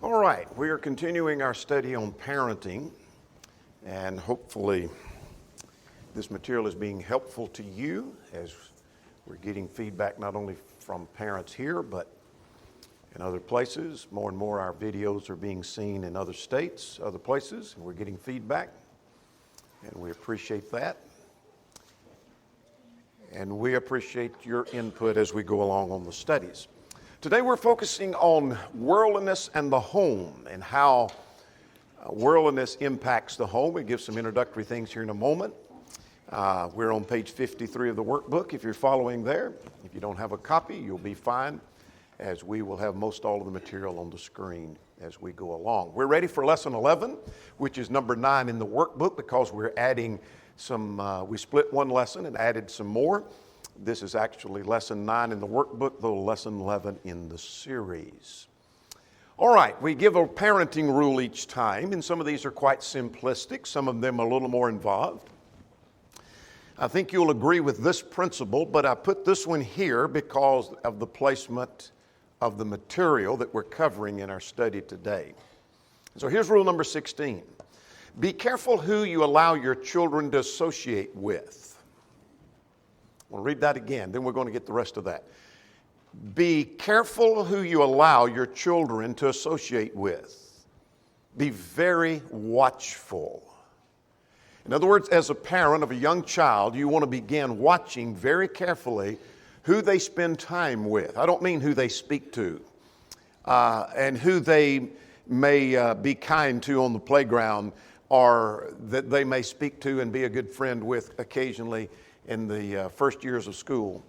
All right, we are continuing our study on parenting, and hopefully this material is being helpful to you as we're getting feedback not only from parents here, but in other places. More and more our videos are being seen in other states, other places, and we're getting feedback, and we appreciate that. And we appreciate your input as we go along on the studies. Today we're focusing on worldliness and the home and how worldliness impacts the home. We give some introductory things here in a moment. We're on page 53 of the workbook if you're following there. If you don't have a copy, you'll be fine, as we will have most all of the material on the screen as we go along. We're ready for lesson 11, which is number 9 in the workbook, because we're adding some, we split one lesson and added some more. This is actually lesson 9 in the workbook, though lesson 11 in the series. All right, we give a parenting rule each time, and some of these are quite simplistic, some of them are a little more involved. I think you'll agree with this principle, but I put this one here because of the placement of the material that we're covering in our study today. So here's rule number 16. Be careful who you allow your children to associate with. We'll read that again, then we're going to get the rest of that. Be careful who you allow your children to associate with. Be very watchful. In other words, as a parent of a young child, you want to begin watching very carefully who they spend time with. I don't mean who they speak to and who they may be kind to on the playground, or that they may speak to and be a good friend with occasionally in the first years of school,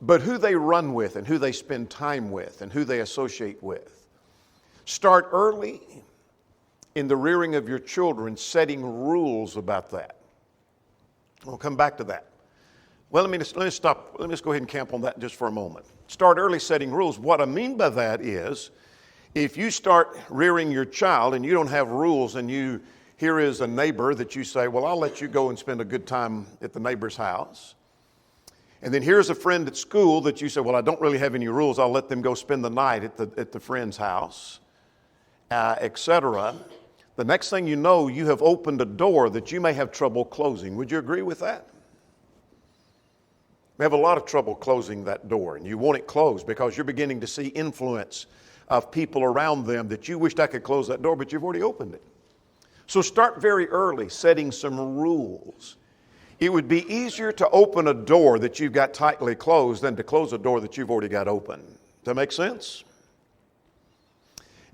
but who they run with and who they spend time with and who they associate with. Start early in the rearing of your children, setting rules about that. We'll come back to that. Well, let me just go ahead and camp on that just for a moment. Start early setting rules. What I mean by that is, if you start rearing your child and you don't have rules, and here is a neighbor that you say, well, I'll let you go and spend a good time at the neighbor's house. And then here's a friend at school that you say, well, I don't really have any rules. I'll let them go spend the night at the friend's house, etc. The next thing you know, you have opened a door that you may have trouble closing. Would you agree with that? We have a lot of trouble closing that door, and you want it closed because you're beginning to see influence of people around them that you wished I could close that door, but you've already opened it. So start very early setting some rules. It would be easier to open a door that you've got tightly closed than to close a door that you've already got open. Does that make sense?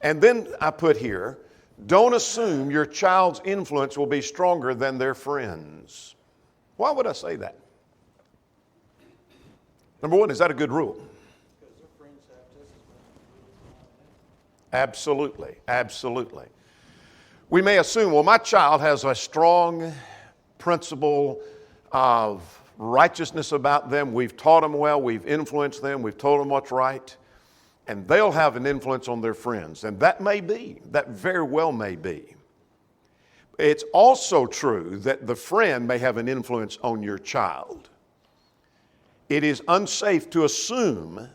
And then I put here, don't assume your child's influence will be stronger than their friends. Why would I say that? Number one, is that a good rule? Because their friends have just as much. Absolutely, absolutely. We may assume, well, my child has a strong principle of righteousness about them. We've taught them well, we've influenced them, we've told them what's right, and they'll have an influence on their friends. And that may be, that very well may be. It's also true that the friend may have an influence on your child. It is unsafe to assume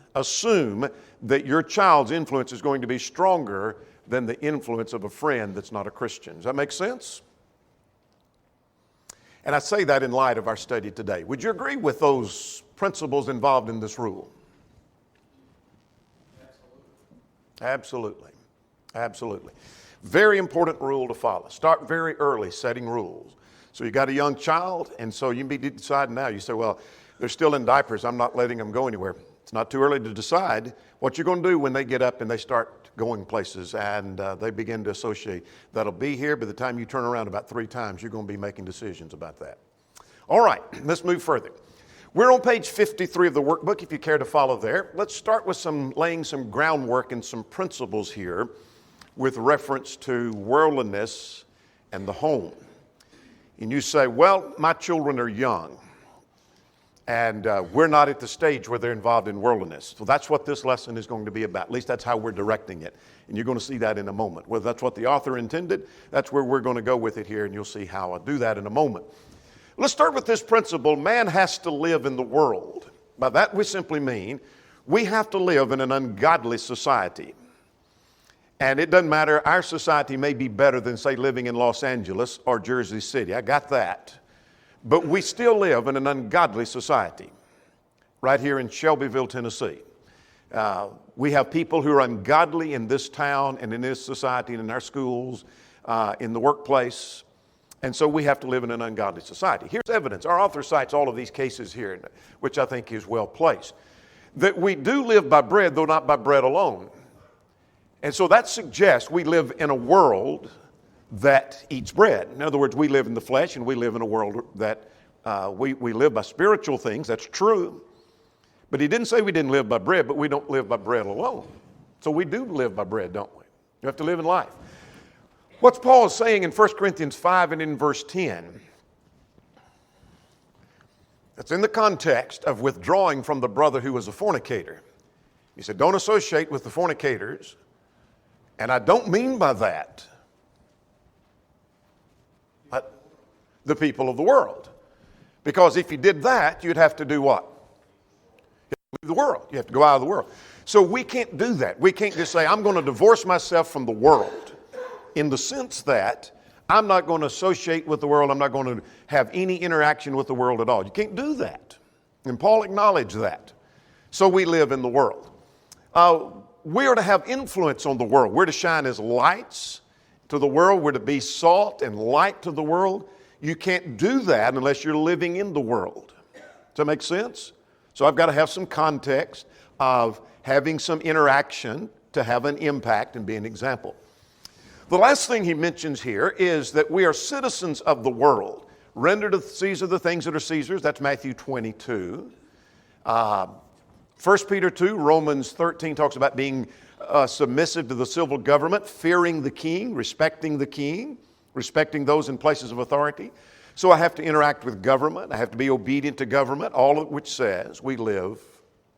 that your child's influence is going to be stronger than the influence of a friend that's not a Christian. Does that make sense? And I say that in light of our study today. Would you agree with those principles involved in this rule? Absolutely. Absolutely. Very important rule to follow. Start very early setting rules. So you got a young child, and so you be deciding now. You say, well, they're still in diapers. I'm not letting them go anywhere. It's not too early to decide what you're going to do when they get up and they start going places and they begin to associate. That'll be here. By the time you turn around about 3 times, you're going to be making decisions about that. All right, let's move further. We're on page 53 of the workbook, if you care to follow there. Let's start with laying some groundwork and some principles here with reference to worldliness and the home. And you say, well, my children are young, and we're not at the stage where they're involved in worldliness. So that's what this lesson is going to be about. At least that's how we're directing it. And you're going to see that in a moment. Whether that's what the author intended, that's where we're going to go with it here, and you'll see how I do that in a moment. Let's start with this principle. Man has to live in the world. By that we simply mean we have to live in an ungodly society. And it doesn't matter, our society may be better than, say, living in Los Angeles or Jersey City. I got that. But we still live in an ungodly society right here in Shelbyville, Tennessee. We have people who are ungodly in this town and in this society and in our schools, in the workplace. And so we have to live in an ungodly society. Here's evidence. Our author cites all of these cases here, which I think is well placed. That we do live by bread, though not by bread alone. And so that suggests we live in a world that eats bread. In other words, we live in the flesh and we live in a world that we live by spiritual things. That's true. But he didn't say we didn't live by bread, but we don't live by bread alone. So we do live by bread, don't we? You have to live in life. What's Paul saying in 1 Corinthians 5 and in verse 10? That's in the context of withdrawing from the brother who was a fornicator. He said, don't associate with the fornicators. And I don't mean by that but the people of the world. Because if you did that, you'd have to do what? You have to leave the world. You have to go out of the world. So we can't do that. We can't just say, I'm going to divorce myself from the world, in the sense that I'm not going to associate with the world. I'm not going to have any interaction with the world at all. You can't do that. And Paul acknowledged that. So we live in the world. We are to have influence on the world. We're to shine as lights to the world. We're to be salt and light to the world. You can't do that unless you're living in the world. Does that make sense? So I've got to have some context of having some interaction to have an impact and be an example. The last thing he mentions here is that we are citizens of the world. Render to Caesar the things that are Caesar's. That's Matthew 22. 1 Peter 2, Romans 13 talks about being submissive to the civil government, fearing the king, respecting those in places of authority. So I have to interact with government. I have to be obedient to government, all of which says we live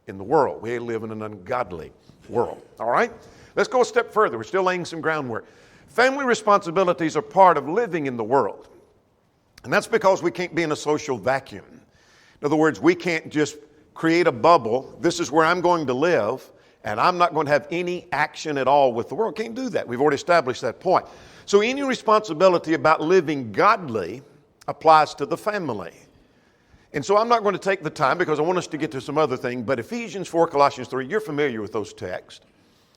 in the world. We live in an ungodly world. All right? Let's go a step further. We're still laying some groundwork. Family responsibilities are part of living in the world. And that's because we can't be in a social vacuum. In other words, we can't just create a bubble. This is where I'm going to live, and I'm not going to have any action at all with the world. Can't do that. We've already established that point. So any responsibility about living godly applies to the family. And so I'm not going to take the time because I want us to get to some other thing, but Ephesians 4, Colossians 3, you're familiar with those texts.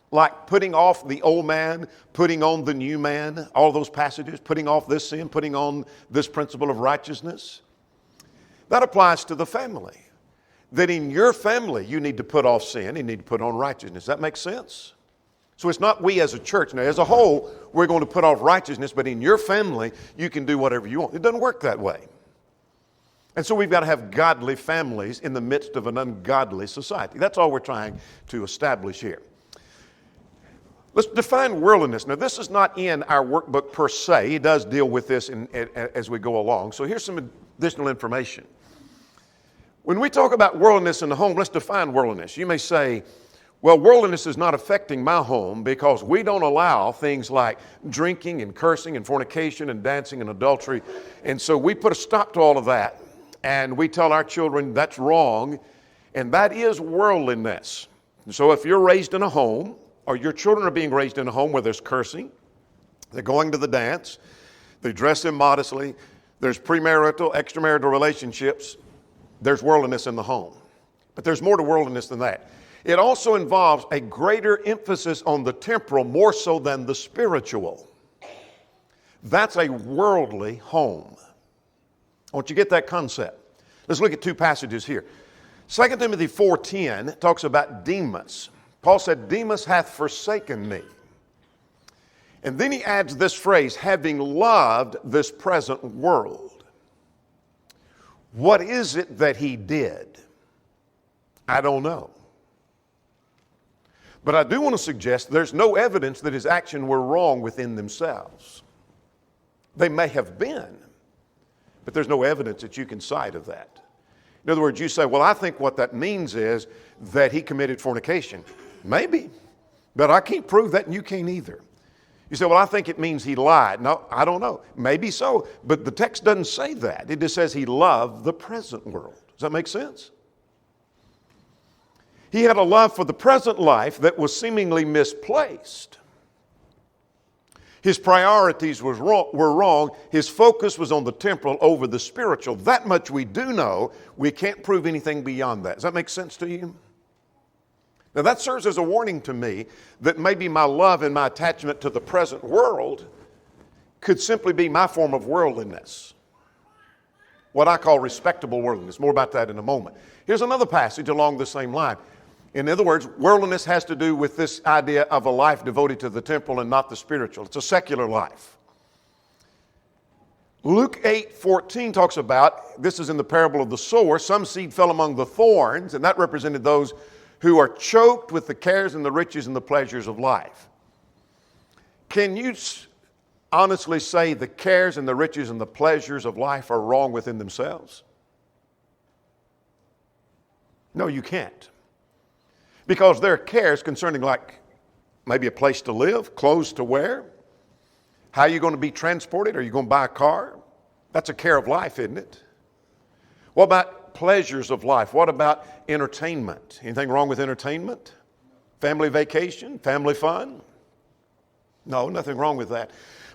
Like putting off the old man, putting on the new man, all those passages, putting off this sin, putting on this principle of righteousness. That applies to the family. That in your family, you need to put off sin, you need to put on righteousness. Does that make sense? So it's not we as a church. Now, as a whole, we're going to put off righteousness, but in your family, you can do whatever you want. It doesn't work that way. And so we've got to have godly families in the midst of an ungodly society. That's all we're trying to establish here. Let's define worldliness. Now, this is not in our workbook per se. He does deal with this as we go along. So here's some additional information. When we talk about worldliness in the home, let's define worldliness. You may say, well, worldliness is not affecting my home because we don't allow things like drinking and cursing and fornication and dancing and adultery. And so we put a stop to all of that. And we tell our children that's wrong. And that is worldliness. And so if you're raised in a home, or your children are being raised in a home where there's cursing, they're going to the dance, they dress immodestly, there's premarital, extramarital relationships, there's worldliness in the home. But there's more to worldliness than that. It also involves a greater emphasis on the temporal more so than the spiritual. That's a worldly home. I want you to get that concept. Let's look at two passages here. 2 Timothy 4:10 talks about Demas. Paul said, Demas hath forsaken me. And then he adds this phrase, having loved this present world. What is it that he did? I don't know. But I do want to suggest there's no evidence that his actions were wrong within themselves. They may have been, but there's no evidence that you can cite of that. In other words, you say, well, I think what that means is that he committed fornication. Maybe, but I can't prove that and you can't either. You say, well, I think it means he lied. No, I don't know. Maybe so, but the text doesn't say that. It just says he loved the present world. Does that make sense? He had a love for the present life that was seemingly misplaced. His priorities were wrong. His focus was on the temporal over the spiritual. That much we do know. We can't prove anything beyond that. Does that make sense to you? Now that serves as a warning to me that maybe my love and my attachment to the present world could simply be my form of worldliness. What I call respectable worldliness. More about that in a moment. Here's another passage along the same line. In other words, worldliness has to do with this idea of a life devoted to the temporal and not the spiritual. It's a secular life. Luke 8:14 talks about, this is in the parable of the sower, some seed fell among the thorns, and that represented those who are choked with the cares and the riches and the pleasures of life. Can you honestly say the cares and the riches and the pleasures of life are wrong within themselves? No, you can't. Because there are cares concerning like maybe a place to live, clothes to wear, how are you going to be transported? Are you going to buy a car? That's a care of life, isn't it? What about pleasures of life? What about entertainment? Anything wrong with entertainment? Family vacation? Family fun? No, nothing wrong with that.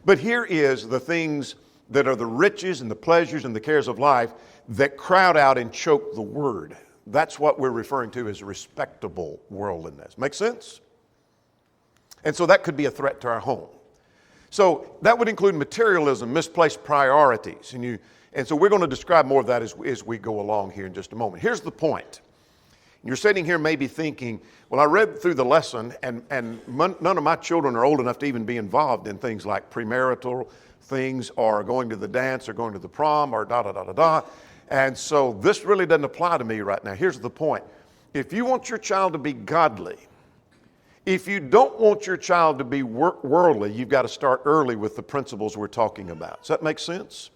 But here is the things that are the riches and the pleasures and the cares of life that crowd out and choke the word. That's what we're referring to as respectable worldliness. Make sense? And so that could be a threat to our home. So that would include materialism, misplaced priorities. And so we're going to describe more of that as we go along here in just a moment. Here's the point. You're sitting here maybe thinking, well, I read through the lesson and none of my children are old enough to even be involved in things like premarital things or going to the dance or going to the prom or da-da-da-da-da. And so this really doesn't apply to me right now. Here's the point. If you want your child to be godly, if you don't want your child to be worldly, you've got to start early with the principles we're talking about. Does that make sense?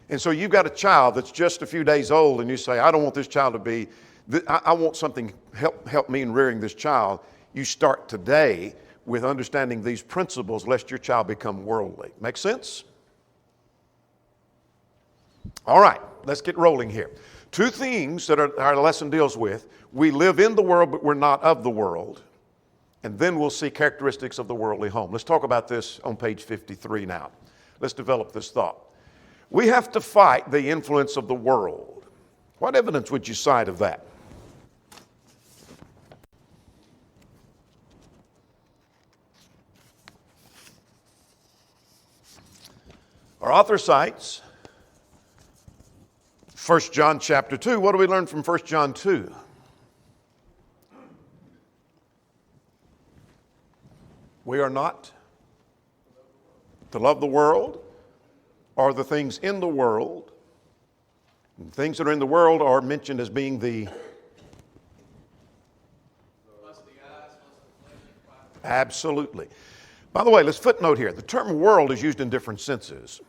And so you've got a child that's just a few days old and you say, I don't want this child to be, I want something help me in rearing this child. You start today with understanding these principles lest your child become worldly. Make sense? All right, let's get rolling here. Two things that our lesson deals with. We live in the world, but we're not of the world. And then we'll see characteristics of the worldly home. Let's talk about this on page 53 now. Let's develop this thought. We have to fight the influence of the world. What evidence would you cite of that? Our author cites 1 John chapter 2. What do we learn from 1 John 2? We are not to love the world or the things in the world. And things that are in the world are mentioned as being the absolutely. By the way, let's footnote here. The term world is used in different senses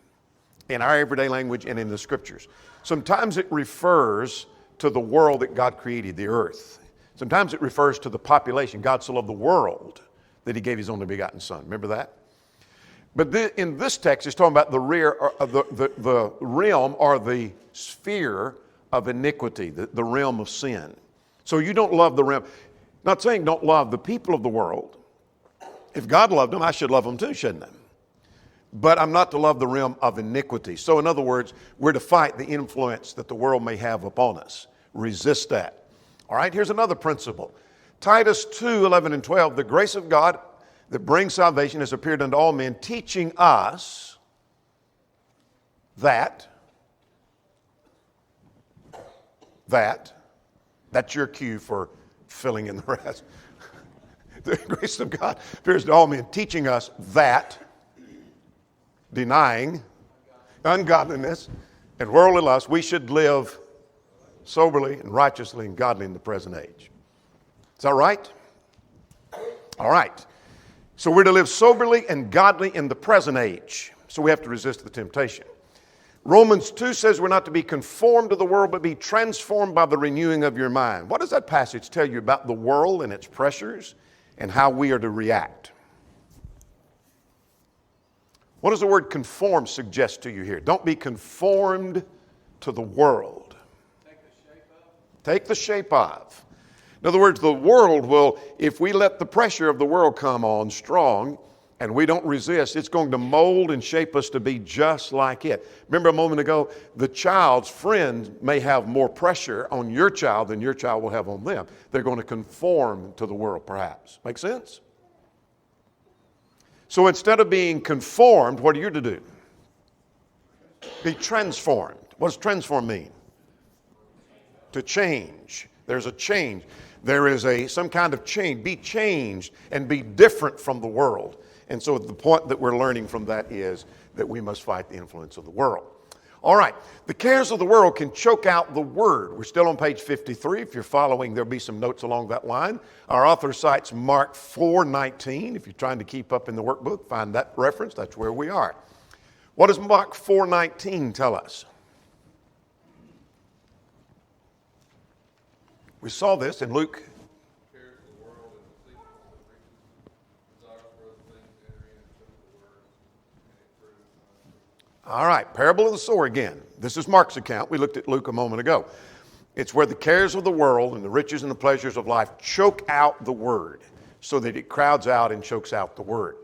in our everyday language and in the scriptures. Sometimes it refers to the world that God created, the earth. Sometimes it refers to the population. God so loved the world that he gave his only begotten son. Remember that? But in this text, it's talking about the realm or the sphere of iniquity, the realm of sin. So you don't love the realm. Not saying don't love the people of the world. If God loved them, I should love them too, shouldn't I? But I'm not to love the realm of iniquity. So in other words, we're to fight the influence that the world may have upon us. Resist that. All right, here's another principle. Titus 2:11 and 12, the grace of God that brings salvation has appeared unto all men, teaching us that's your cue for filling in the rest. The grace of God appears to all men, teaching us that, denying ungodliness and worldly lust, we should live soberly and righteously and godly in the present age. Is that right? All right. So we're to live soberly and godly in the present age. So we have to resist the temptation. Romans 2 says we're not to be conformed to the world, but be transformed by the renewing of your mind. What does that passage tell you about the world and its pressures and how we are to react? What does the word conform suggest to you here? Don't be conformed to the world. Take the shape of. In other words, the world will, if we let the pressure of the world come on strong and we don't resist, it's going to mold and shape us to be just like it. Remember a moment ago, the child's friend may have more pressure on your child than your child will have on them. They're going to conform to the world, perhaps. Make sense? So instead of being conformed, what are you to do? Be transformed. What does transform mean? To change. There's a change. There is some kind of change. Be changed and be different from the world. And so the point that we're learning from that is that we must fight the influence of the world. All right. The cares of the world can choke out the word. We're still on page 53. If you're following, there'll be some notes along that line. Our author cites Mark 4:19. If you're trying to keep up in the workbook, find that reference. That's where we are. What does Mark 4:19 tell us? We saw this in Luke. All right, parable of the sower again. This is Mark's account. We looked at Luke a moment ago. It's where the cares of the world and the riches and the pleasures of life choke out the word so that it crowds out and chokes out the word.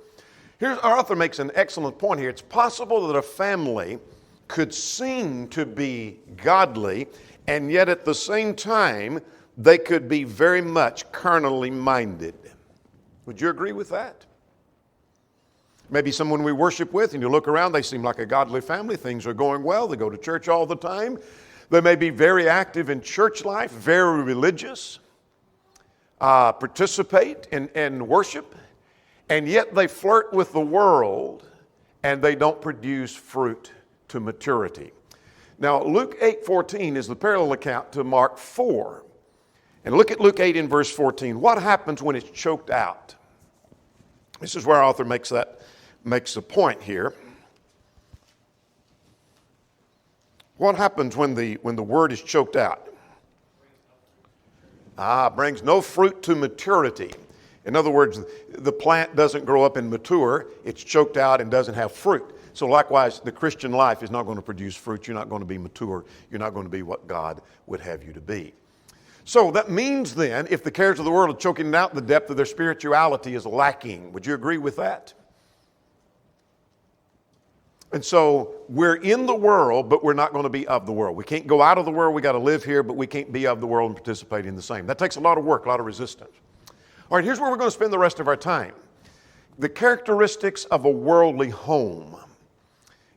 Here's our author makes an excellent point here. It's possible that a family could seem to be godly, and yet at the same time, they could be very much carnally minded. Would you agree with that? Maybe someone we worship with, and you look around, they seem like a godly family. Things are going well. They go to church all the time. They may be very active in church life, very religious, participate in worship, and yet they flirt with the world and they don't produce fruit to maturity. Now, Luke 8:14 is the parallel account to Mark 4. And look at Luke 8 in verse 14. What happens when it's choked out? This is where our author makes a point here. What happens when the word is choked out? Brings no fruit to maturity. In other words, the plant doesn't grow up and mature. It's choked out and doesn't have fruit. So likewise, the Christian life is not going to produce fruit. You're not going to be mature. You're not going to be what God would have you to be. So that means then, if the cares of the world are choking it out, the depth of their spirituality is lacking. Would you agree with that? And so we're in the world, but we're not going to be of the world. We can't go out of the world. We got to live here, but we can't be of the world and participate in the same. That takes a lot of work, a lot of resistance. All right, here's where we're going to spend the rest of our time. The characteristics of a worldly home.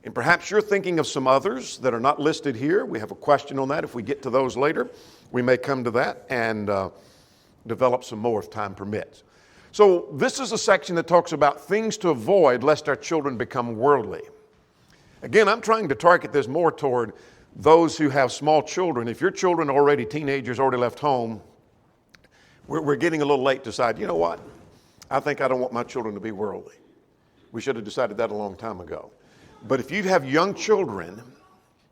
And perhaps you're thinking of some others that are not listed here. We have a question on that. If we get to those later, we may come to that and develop some more if time permits. So this is a section that talks about things to avoid lest our children become worldly. Again, I'm trying to target this more toward those who have small children. If your children are already teenagers, already left home, we're getting a little late to decide, you know what? I think I don't want my children to be worldly. We should have decided that a long time ago. But if you have young children,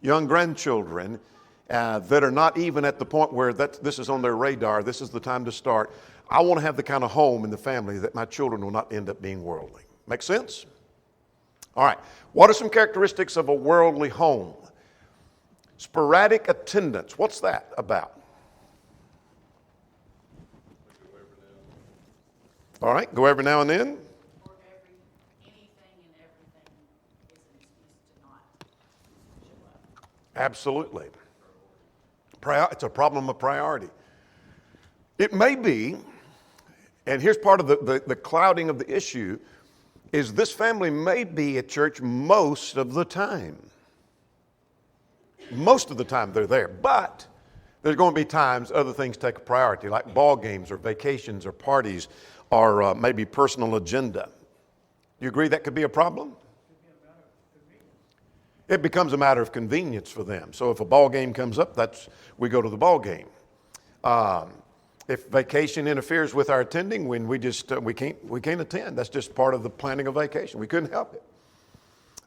young grandchildren, that are not even at the point where this is on their radar, this is the time to start, I want to have the kind of home in the family that my children will not end up being worldly. Make sense? All right. What are some characteristics of a worldly home? Sporadic attendance. What's that about? All right. Go every now and then. Or anything and everything is an excuse to not show up. Absolutely. It's a problem of priority. It may be, and here's part of the clouding of the issue, is this family may be at church most of the time. Most of the time they're there, but there's going to be times other things take a priority, like ball games or vacations or parties or maybe personal agenda. Do you agree that could be a problem? It becomes a matter of convenience for them. So if a ball game comes up, we go to the ball game. If vacation interferes with our attending, when we can't attend. That's just part of the planning of vacation. We couldn't help it.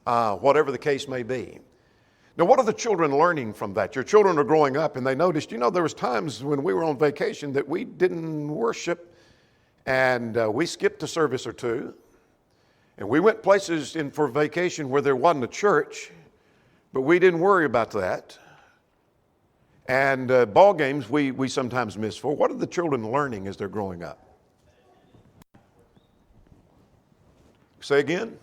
Whatever the case may be. Now, what are the children learning from that? Your children are growing up and they noticed, there was times when we were on vacation that we didn't worship and we skipped a service or two. And we went places for vacation where there wasn't a church, but we didn't worry about that. And ball games we sometimes miss for. What are the children learning as they're growing up? Say again?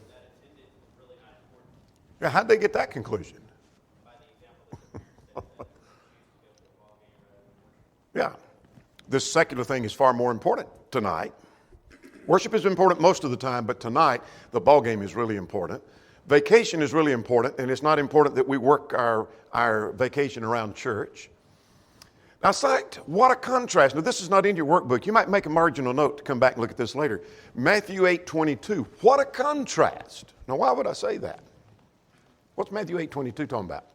Yeah, how'd they get that conclusion? Yeah. This secular thing is far more important tonight. Worship is important most of the time, but tonight the ball game is really important. Vacation is really important, and it's not important that we work our vacation around church. Now, sight, what a contrast. Now, this is not in your workbook. You might make a marginal note to come back and look at this later. Matthew 8:22. What a contrast. Now, why would I say that? What's Matthew 8:22 talking about?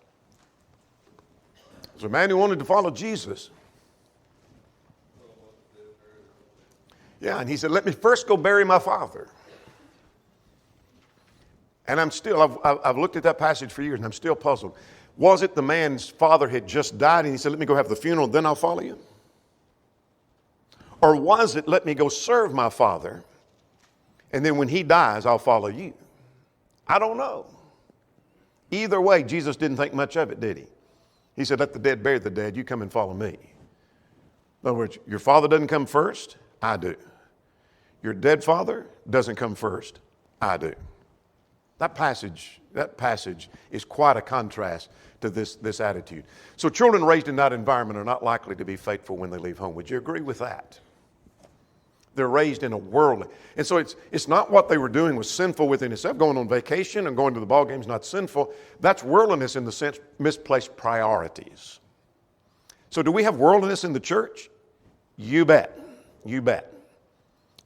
It's a man who wanted to follow Jesus. Yeah, and he said, let me first go bury my father. And I've looked at that passage for years, and I'm still puzzled. Was it the man's father had just died, and he said, let me go have the funeral, then I'll follow you? Or was it, let me go serve my father, and then when he dies, I'll follow you? I don't know. Either way, Jesus didn't think much of it, did he? He said, let the dead bury the dead, you come and follow me. In other words, your father doesn't come first, I do. Your dead father doesn't come first, I do. That passage is quite a contrast to this attitude. So children raised in that environment are not likely to be faithful when they leave home. Would you agree with that? They're raised in a worldly. And so it's not what they were doing was sinful within itself. Going on vacation and going to the ball game is not sinful. That's worldliness in the sense misplaced priorities. So do we have worldliness in the church? You bet. You bet.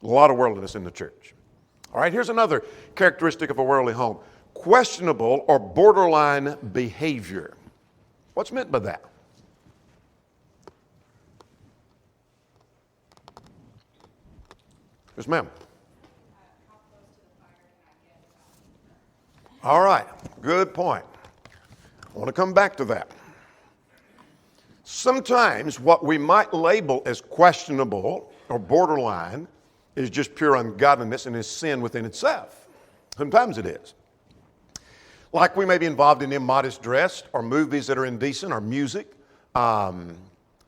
A lot of worldliness in the church. All right, here's another characteristic of a worldly home. Questionable or borderline behavior. What's meant by that? Yes, ma'am. All right, good point. I want to come back to that. Sometimes what we might label as questionable or borderline is just pure ungodliness and is sin within itself. Sometimes it is. Like we may be involved in immodest dress or movies that are indecent or music,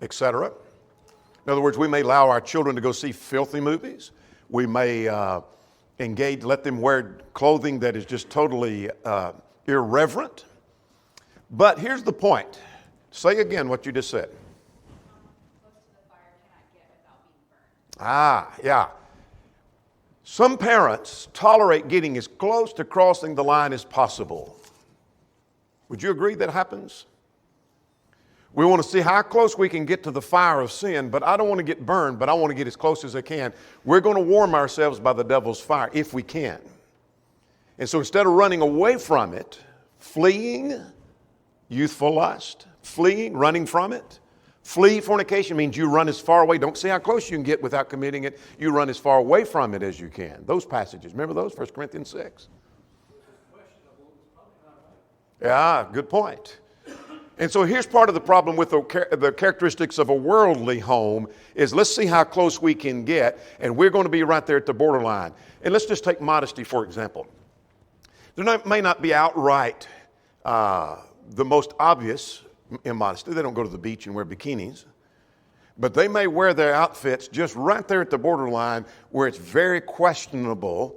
etc. In other words, we may allow our children to go see filthy movies. We may let them wear clothing that is just totally irreverent. But here's the point. Say again what you just said. Close to the fire can I get without being burned? Yeah. Some parents tolerate getting as close to crossing the line as possible. Would you agree that happens? We want to see how close we can get to the fire of sin, but I don't want to get burned, but I want to get as close as I can. We're going to warm ourselves by the devil's fire if we can. And so instead of running away from it, fleeing youthful lust, running from it, flee fornication means you run as far away. Don't see how close you can get without committing it. You run as far away from it as you can. Those passages, remember those? 1 Corinthians 6. Yeah, good point. And so here's part of the problem with the characteristics of a worldly home is let's see how close we can get, and we're going to be right there at the borderline. And let's just take modesty, for example. There may not be outright the most obvious immodesty. They don't go to the beach and wear bikinis. But they may wear their outfits just right there at the borderline where it's very questionable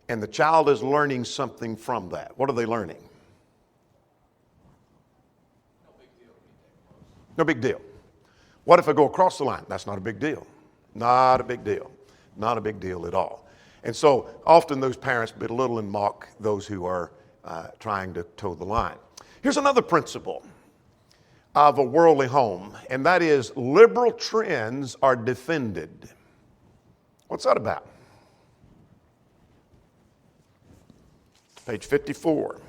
and the child is learning something from that. What are they learning? No big deal. What if I go across the line? That's not a big deal. Not a big deal. Not a big deal at all. And so often those parents belittle and mock those who are trying to toe the line. Here's another principle of a worldly home, and that is liberal trends are defended. What's that about? Page 54.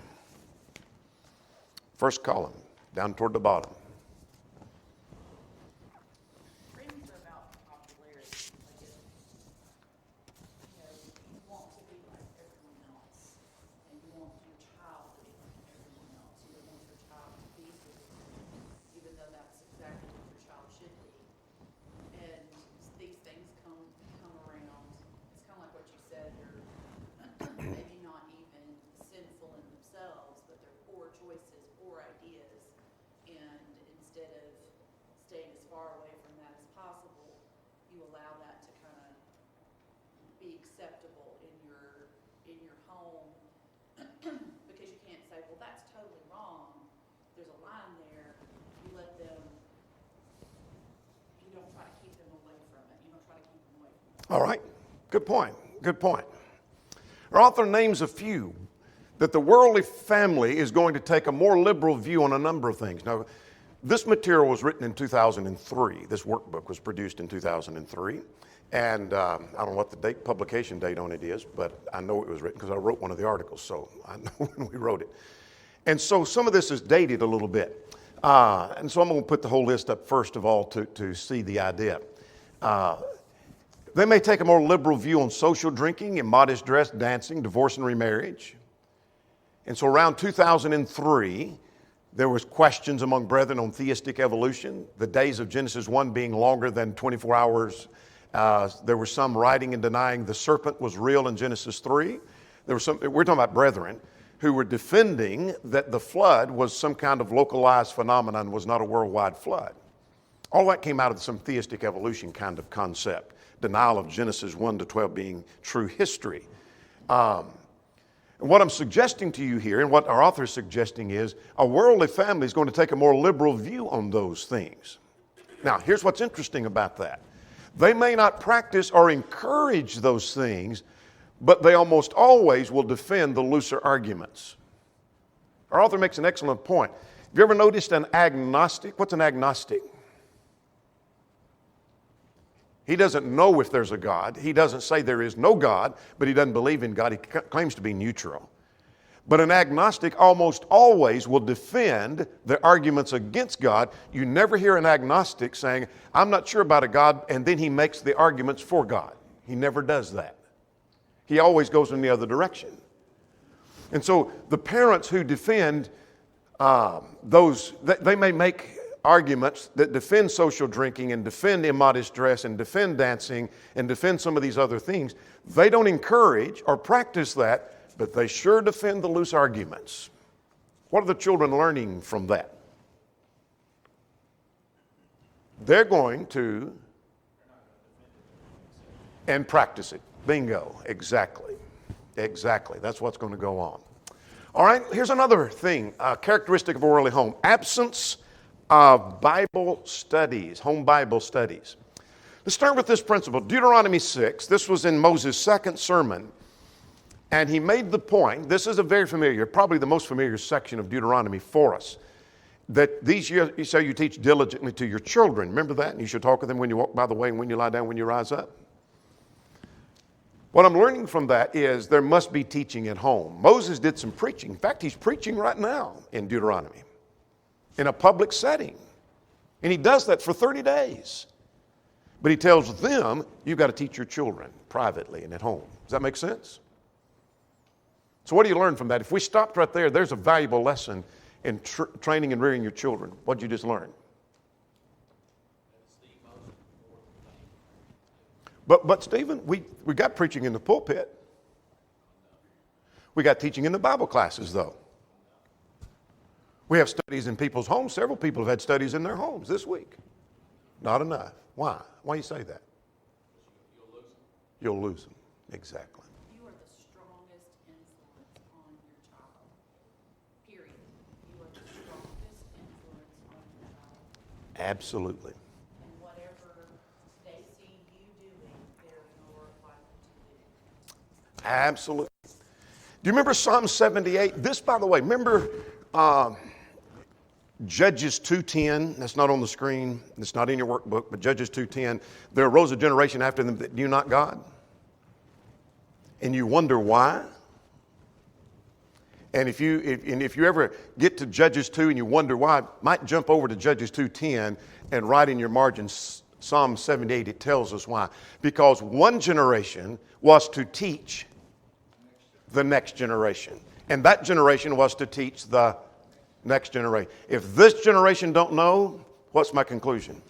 First column, down toward the bottom. Trends are about popularity. Like you want to be like everyone else, and you want your child to be like everyone else. You don't want your child to be even though that's exactly what your child should be. And these things come around. It's kind of like what you said. They're maybe not even sinful in themselves, but they're poor choices, poor ideas, and acceptable in your home, because you can't say, well, that's totally wrong. There's a line there. You let them, you don't try to keep them away from it. You don't try to keep them away from it. All right. Good point. Good point. Our author names a few that the worldly family is going to take a more liberal view on a number of things. Now, this material was written in 2003. This workbook was produced in 2003. And I don't know what the publication date on it is, but I know it was written because I wrote one of the articles, so I know when we wrote it. And so some of this is dated a little bit. And so I'm going to put the whole list up first of all to see the idea. They may take a more liberal view on social drinking, immodest dress, dancing, divorce and remarriage. And so around 2003, there was questions among brethren on theistic evolution, the days of Genesis 1 being longer than 24 hours. There were some writing and denying the serpent was real in Genesis 3. There were some, we're talking about brethren, who were defending that the flood was some kind of localized phenomenon, was not a worldwide flood. All that came out of some theistic evolution kind of concept. Denial of Genesis 1 to 12 being true history. And what I'm suggesting to you here, and what our author is suggesting, is a worldly family is going to take a more liberal view on those things. Now, here's what's interesting about that. They may not practice or encourage those things, but they almost always will defend the looser arguments. Our author makes an excellent point. Have you ever noticed an agnostic? What's an agnostic? He doesn't know if there's a God. He doesn't say there is no God, but he doesn't believe in God. He claims to be neutral. But an agnostic almost always will defend the arguments against God. You never hear an agnostic saying, I'm not sure about a God, and then he makes the arguments for God. He never does that. He always goes in the other direction. And so the parents who defend they may make arguments that defend social drinking and defend immodest dress and defend dancing and defend some of these other things. They don't encourage or practice that, but they sure defend the loose arguments. What are the children learning from that? They're going to and practice it. Bingo. Exactly. Exactly. That's what's going to go on. All right, here's another thing, characteristic of a worldly home. Absence of Bible studies, home Bible studies. Let's start with this principle. Deuteronomy 6, this was in Moses' second sermon, and he made the point, this is a very familiar, probably the most familiar section of Deuteronomy for us, that these years, so you teach diligently to your children. Remember that? And you should talk with them when you walk by the way and when you lie down, when you rise up. What I'm learning from that is there must be teaching at home. Moses did some preaching. In fact, he's preaching right now in Deuteronomy in a public setting. And he does that for 30 days. But he tells them, you've got to teach your children privately and at home. Does that make sense? So what do you learn from that? If we stopped right there, there's a valuable lesson in training and rearing your children. What did you just learn? But Stephen, we got preaching in the pulpit. We got teaching in the Bible classes, though. We have studies in people's homes. Several people have had studies in their homes this week. Not enough. Why? Why do you say that? You'll lose them. Exactly. You are the strongest influence on your child. Period. You are the strongest influence on your child. Absolutely. And whatever they see you doing, they're more likely to do. Absolutely. Do you remember Psalm 78? This, by the way, remember Judges 2:10? That's not on the screen. It's not in your workbook, but Judges 2:10. There arose a generation after them that knew not God. And you wonder why. And if you ever get to Judges 2 and you wonder why, might jump over to Judges 2:10 and write in your margins Psalm 78. It tells us why. Because one generation was to teach the next generation. And that generation was to teach the next generation. If this generation don't know, what's my conclusion?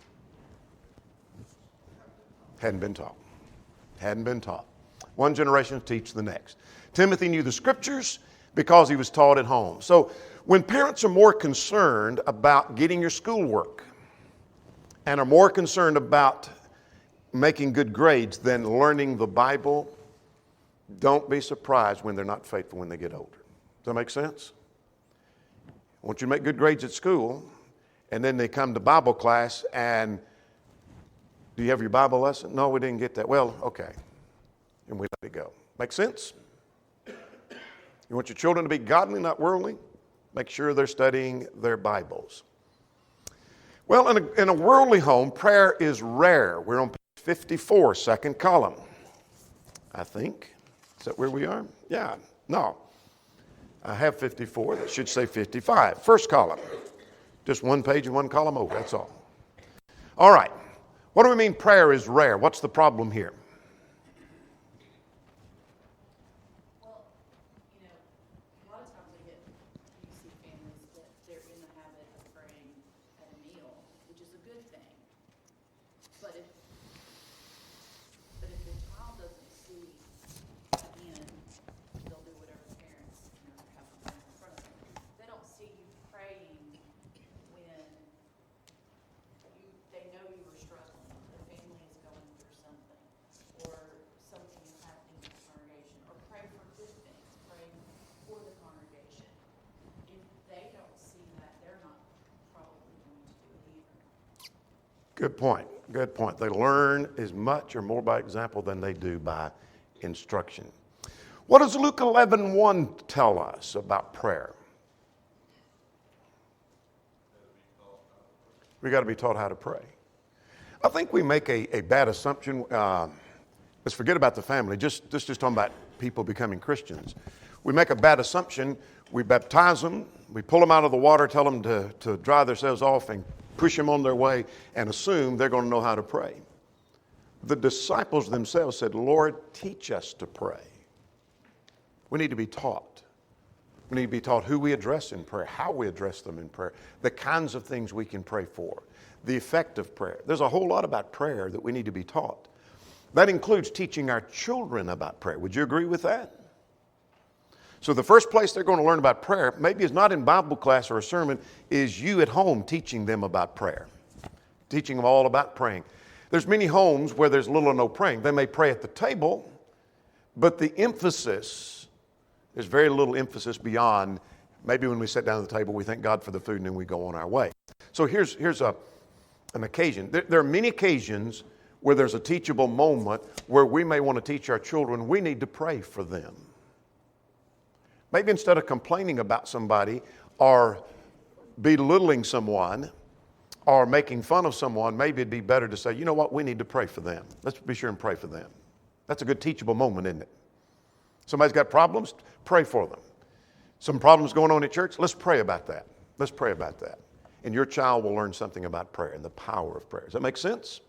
Hadn't been taught. Hadn't been taught. One generation to teach the next. Timothy knew the scriptures because he was taught at home. So when parents are more concerned about getting your schoolwork and are more concerned about making good grades than learning the Bible, Don't be surprised when they're not faithful when they get older. Does that make sense? I want you to make good grades at school, and then they come to Bible class, and do you have your Bible lesson? No, we didn't get that. Well, okay. And we let it go. Make sense? You want your children to be godly, not worldly? Make sure they're studying their Bibles. Well, in a worldly home, prayer is rare. We're on page 54, second column, I think. Is that where we are? Yeah. No. I have 54. That should say 55. First column. Just one page and one column over. That's all. All right. What do we mean prayer is rare? What's the problem here? Well, you know, a lot of times you see families that they're in the habit of praying at a meal, which is a good thing. But if the child doesn't see, again, they'll do whatever parents, have them in front of them. They don't see you praying when they know you were struggling, the family is going through something, or something is happening in the congregation, or pray for good things, pray for the congregation. If they don't see that, they're not probably going to do it either. Good point. Good point. They learn as much or more by example than they do by instruction. What does Luke 11:1 tell us about prayer? We got to be taught how to pray. I think we make a bad assumption. Let's forget about the family. Just talking about people becoming Christians. We make a bad assumption. We baptize them. We pull them out of the water, tell them to dry themselves off and push them on their way and assume they're going to know how to pray. The disciples themselves said, Lord, teach us to pray. We need to be taught. We need to be taught who we address in prayer, how we address them in prayer, the kinds of things we can pray for, the effect of prayer. There's a whole lot about prayer that we need to be taught. That includes teaching our children about prayer. Would you agree with that? So the first place they're going to learn about prayer, maybe it's not in Bible class or a sermon, is you at home teaching them about prayer, teaching them all about praying. There's many homes where there's little or no praying. They may pray at the table, but the emphasis, there's very little emphasis beyond maybe when we sit down at the table, we thank God for the food and then we go on our way. So here's an occasion. There are many occasions where there's a teachable moment where we may want to teach our children, we need to pray for them. Maybe instead of complaining about somebody or belittling someone or making fun of someone, maybe it'd be better to say, you know what, we need to pray for them. Let's be sure and pray for them. That's a good teachable moment, isn't it? Somebody's got problems, pray for them. Some problems going on at church, let's pray about that. Let's pray about that. And your child will learn something about prayer and the power of prayer. Does that make sense?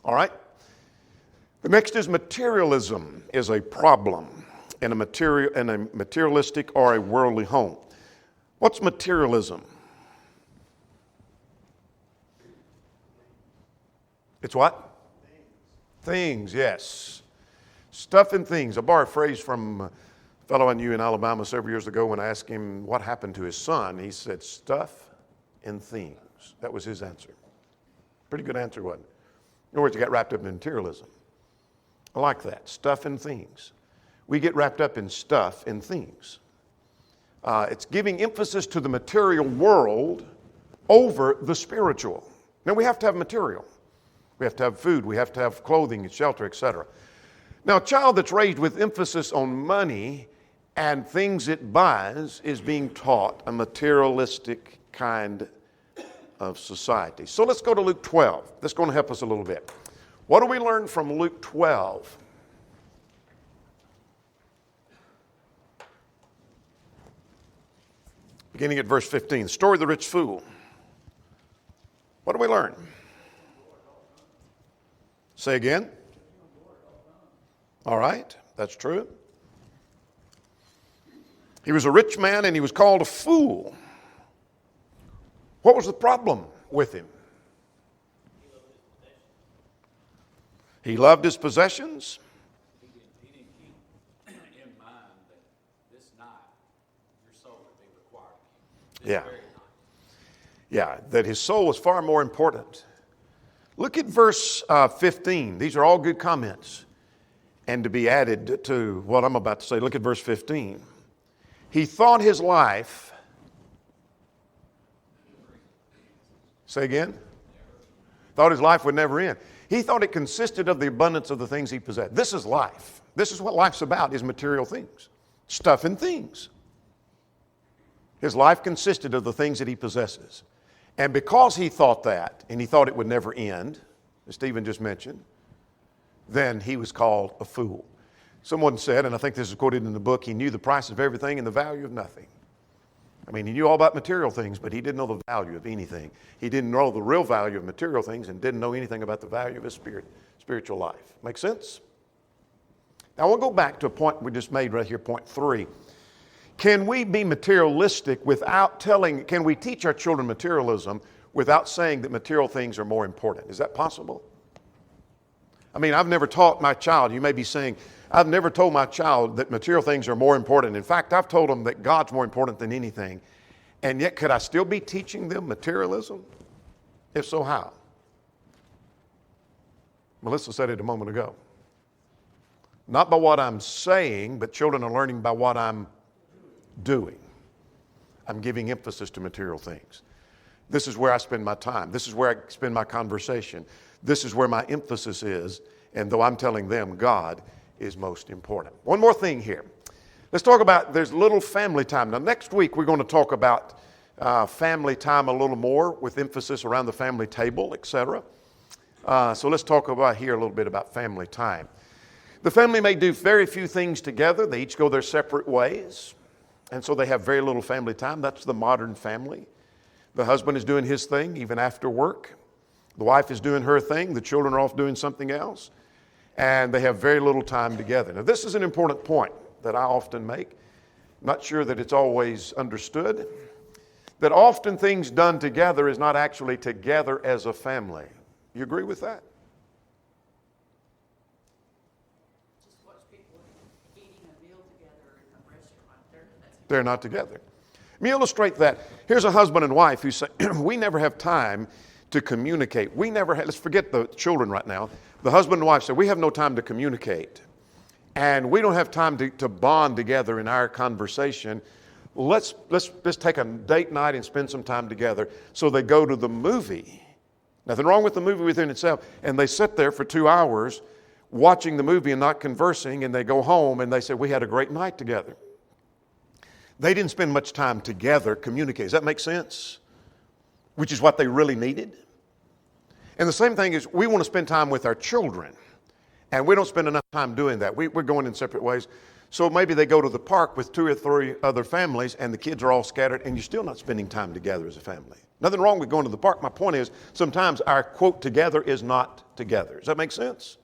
All right. The next is materialism is a problem in a materialistic or a worldly home. What's materialism? It's what? Things, yes. Stuff and things. I borrowed a phrase from a fellow I knew in Alabama several years ago when I asked him what happened to his son. He said, stuff and things. That was his answer. Pretty good answer, wasn't it? In other words, he got wrapped up in materialism. I like that. Stuff and things. We get wrapped up in stuff and things. It's giving emphasis to the material world over the spiritual. Now, we have to have material. We have to have food. We have to have clothing and shelter, etc. Now, a child that's raised with emphasis on money and things it buys is being taught a materialistic kind of society. So let's go to Luke 12. That's going to help us a little bit. What do we learn from Luke 12? Beginning at verse 15, the story of the rich fool. What do we learn? Say again. All right, that's true. He was a rich man and he was called a fool. What was the problem with him? He loved his possessions. He didn't keep in mind that this night your soul would be required. Yeah. Yeah, that his soul was far more important. Look at verse 15. These are all good comments. and to be added to what I'm about to say. Look at verse 15. He thought his life, say again? Thought his life would never end. He thought it consisted of the abundance of the things he possessed. This is life. This is what life's about, is material things. Stuff and things. His life consisted of the things that he possesses. And because he thought that, and he thought it would never end, as Stephen just mentioned, then he was called a fool. Someone said, and I think this is quoted in the book, he knew the price of everything and the value of nothing. I mean, he knew all about material things, but he didn't know the value of anything. He didn't know the real value of material things and didn't know anything about the value of his spiritual life. Make sense? Now, we'll go back to a point we just made right here, point 3. Can we be materialistic without can we teach our children materialism without saying that material things are more important? Is that possible? I mean, I've never taught my child, you may be saying, I've never told my child that material things are more important. In fact, I've told them that God's more important than anything. And yet, could I still be teaching them materialism? If so, how? Melissa said it a moment ago. Not by what I'm saying, but children are learning by what I'm doing. I'm giving emphasis to material things. This is where I spend my time. This is where I spend my conversation. This is where my emphasis is. And though I'm telling them God is most important. One more thing here. Let's talk about, there's little family time. Now, next week we're going to talk about family time a little more with emphasis around the family table, etc. So let's talk about here a little bit about family time. The family may do very few things together. They each go their separate ways. And so they have very little family time. That's the modern family. The husband is doing his thing even after work. The wife is doing her thing. The children are off doing something else. And they have very little time together. Now, this is an important point that I often make. I'm not sure that it's always understood. That often things done together is not actually together as a family. You agree with that? Just watch people eating a meal together in a restaurant. They're not together. Let me illustrate that. Here's a husband and wife who say, we never have time to communicate. Let's forget the children right now. The husband and wife say, we have no time to communicate. And we don't have time to bond together in our conversation. Let's take a date night and spend some time together. So they go to the movie. Nothing wrong with the movie within itself. And they sit there for 2 hours watching the movie and not conversing. And they go home and they say, we had a great night together. They didn't spend much time together communicating. Does that make sense? Which is what they really needed. And the same thing is we want to spend time with our children. And we don't spend enough time doing that. We're going in separate ways. So maybe they go to the park with 2 or 3 other families and the kids are all scattered and you're still not spending time together as a family. Nothing wrong with going to the park. My point is sometimes our quote together is not together. Does that make sense?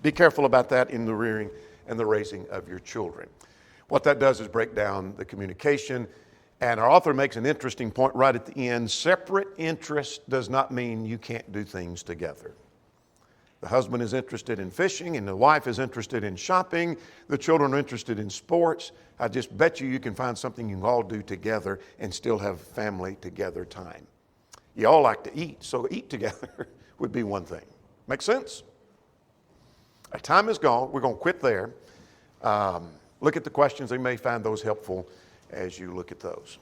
Be careful about that in the rearing and the raising of your children. What that does is break down the communication. And our author makes an interesting point right at the end. Separate interest does not mean you can't do things together. The husband is interested in fishing and the wife is interested in shopping. The children are interested in sports. I just bet you can find something you can all do together and still have family together time. You all like to eat, so eat together would be one thing. Make sense? Our time is gone. We're going to quit there. Look at the questions. You may find those helpful as you look at those.